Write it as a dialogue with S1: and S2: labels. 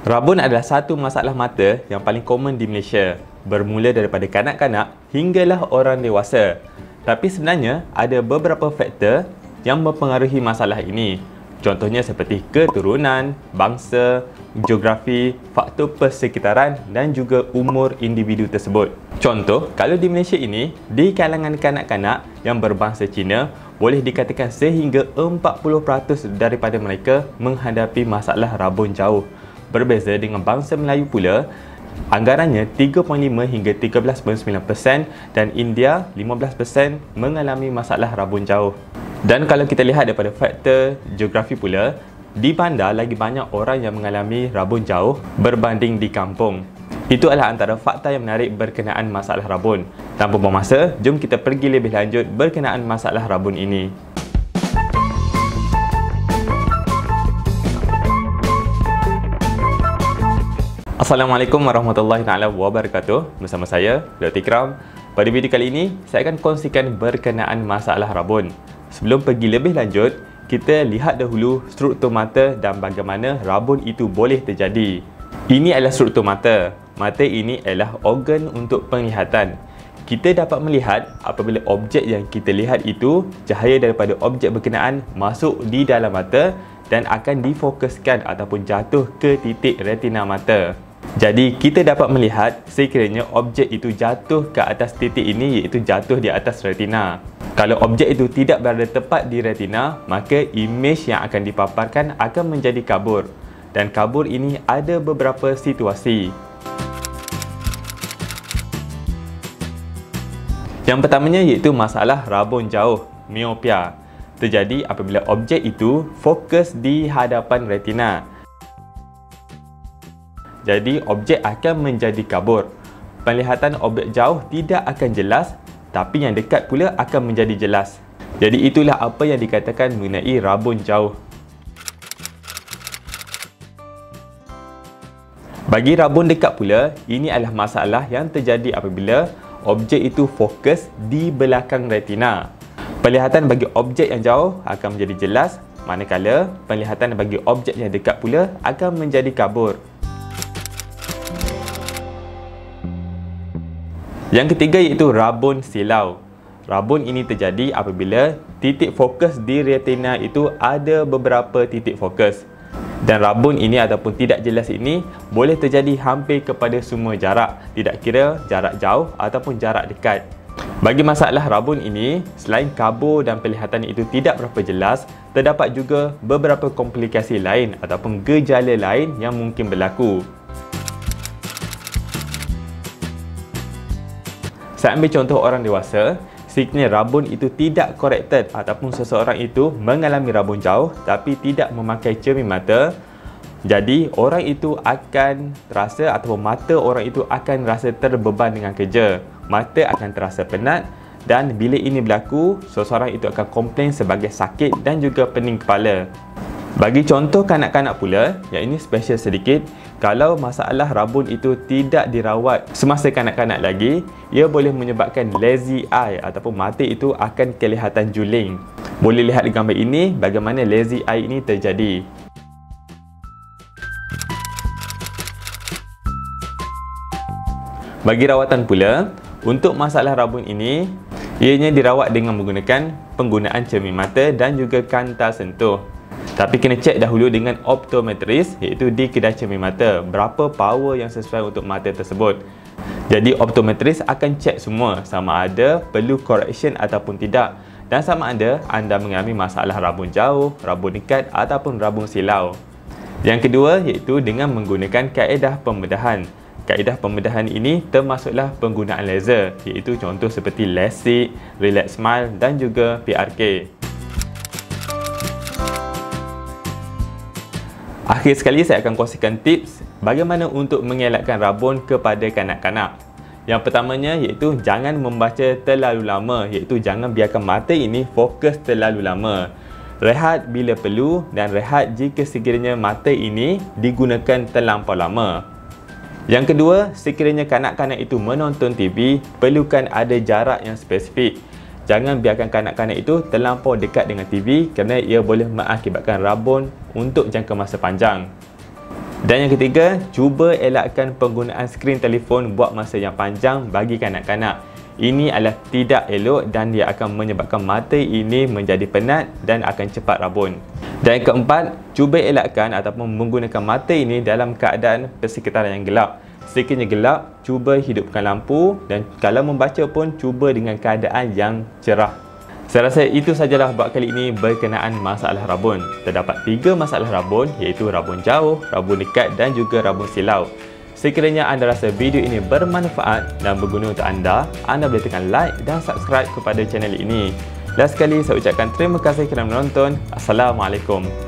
S1: Rabun adalah satu masalah mata yang paling common di Malaysia, bermula daripada kanak-kanak hinggalah orang dewasa. Tapi sebenarnya ada beberapa faktor yang mempengaruhi masalah ini. Contohnya seperti keturunan, bangsa, geografi, faktor persekitaran dan juga umur individu tersebut. Contoh, kalau di Malaysia ini, di kalangan kanak-kanak yang berbangsa Cina, boleh dikatakan sehingga 40% daripada mereka menghadapi masalah rabun jauh. Berbeza dengan bangsa Melayu pula, anggarannya 3.5 hingga 13.9% dan India 15% mengalami masalah rabun jauh. Dan kalau kita lihat daripada faktor geografi pula, di bandar lagi banyak orang yang mengalami rabun jauh berbanding di kampung. Itu adalah antara fakta yang menarik berkenaan masalah rabun. Tanpa buang masa, jom kita pergi lebih lanjut berkenaan masalah rabun ini. Assalamualaikum warahmatullahi wabarakatuh. Bersama saya, Dr. Ikram. Pada video kali ini, saya akan kongsikan berkenaan masalah rabun. Sebelum pergi lebih lanjut, kita lihat dahulu struktur mata dan bagaimana rabun itu boleh terjadi. Ini adalah struktur mata. Mata ini adalah organ untuk penglihatan. Kita dapat melihat apabila objek yang kita lihat itu, cahaya daripada objek berkenaan masuk di dalam mata dan akan difokuskan ataupun jatuh ke titik retina mata. Jadi, kita dapat melihat sekiranya objek itu jatuh ke atas titik ini, iaitu jatuh di atas retina. Kalau objek itu tidak berada tepat di retina, maka imej yang akan dipaparkan akan menjadi kabur. Dan kabur ini ada beberapa situasi. Yang pertamanya iaitu masalah rabun jauh, myopia. Terjadi apabila objek itu fokus di hadapan retina. Jadi, objek akan menjadi kabur. Penglihatan objek jauh tidak akan jelas, tapi yang dekat pula akan menjadi jelas. Jadi, itulah apa yang dikatakan mengenai rabun jauh. Bagi rabun dekat pula, ini adalah masalah yang terjadi apabila objek itu fokus di belakang retina. Penglihatan bagi objek yang jauh akan menjadi jelas, manakala penglihatan bagi objek yang dekat pula akan menjadi kabur. Yang ketiga iaitu rabun silau. Rabun ini terjadi apabila titik fokus di retina itu ada beberapa titik fokus. Dan rabun ini ataupun tidak jelas ini boleh terjadi hampir kepada semua jarak, tidak kira jarak jauh ataupun jarak dekat. Bagi masalah rabun ini, selain kabur dan penglihatan itu tidak berapa jelas, terdapat juga beberapa komplikasi lain ataupun gejala lain yang mungkin berlaku. Saya ambil contoh orang dewasa, sekiranya rabun itu tidak corrected ataupun seseorang itu mengalami rabun jauh tapi tidak memakai cermin mata, jadi orang itu akan terasa ataupun mata orang itu akan rasa terbeban dengan kerja. Mata akan terasa penat dan bila ini berlaku, seseorang itu akan komplain sebagai sakit dan juga pening kepala. Bagi contoh kanak-kanak pula, yang ini special sedikit, kalau masalah rabun itu tidak dirawat semasa kanak-kanak lagi, ia boleh menyebabkan lazy eye ataupun mata itu akan kelihatan juling. Boleh lihat di gambar ini bagaimana lazy eye ini terjadi. Bagi rawatan pula, untuk masalah rabun ini, ianya dirawat dengan menggunakan penggunaan cermin mata dan juga kantar sentuh. Tapi kena cek dahulu dengan optometris, iaitu di kedai cermin mata, berapa power yang sesuai untuk mata tersebut. Jadi optometris akan cek semua sama ada perlu correction ataupun tidak, dan sama ada anda mengalami masalah rabun jauh, rabun dekat ataupun rabun silau. Yang kedua iaitu dengan menggunakan kaedah pembedahan. Kaedah pembedahan ini termasuklah penggunaan laser, iaitu contoh seperti LASIK, Relax Smile dan juga PRK. Akhir sekali, saya akan kongsikan tips bagaimana untuk mengelakkan rabun kepada kanak-kanak. Yang pertamanya iaitu jangan membaca terlalu lama, iaitu jangan biarkan mata ini fokus terlalu lama. Rehat bila perlu dan rehat jika sekiranya mata ini digunakan terlampau lama. Yang kedua, sekiranya kanak-kanak itu menonton TV, perlukan ada jarak yang spesifik. Jangan biarkan kanak-kanak itu terlampau dekat dengan TV kerana ia boleh mengakibatkan rabun untuk jangka masa panjang. Dan yang ketiga, cuba elakkan penggunaan skrin telefon buat masa yang panjang bagi kanak-kanak. Ini adalah tidak elok dan dia akan menyebabkan mata ini menjadi penat dan akan cepat rabun. Dan yang keempat, cuba elakkan ataupun menggunakan mata ini dalam keadaan persekitaran yang gelap. Sekiranya gelap, cuba hidupkan lampu dan kalau membaca pun cuba dengan keadaan yang cerah. Saya rasa itu sajalah buat kali ini berkenaan masalah rabun. Terdapat 3 masalah rabun iaitu rabun jauh, rabun dekat dan juga rabun silau. Sekiranya anda rasa video ini bermanfaat dan berguna untuk anda boleh tekan like dan subscribe kepada channel ini. Last sekali saya ucapkan terima kasih kerana menonton. Assalamualaikum.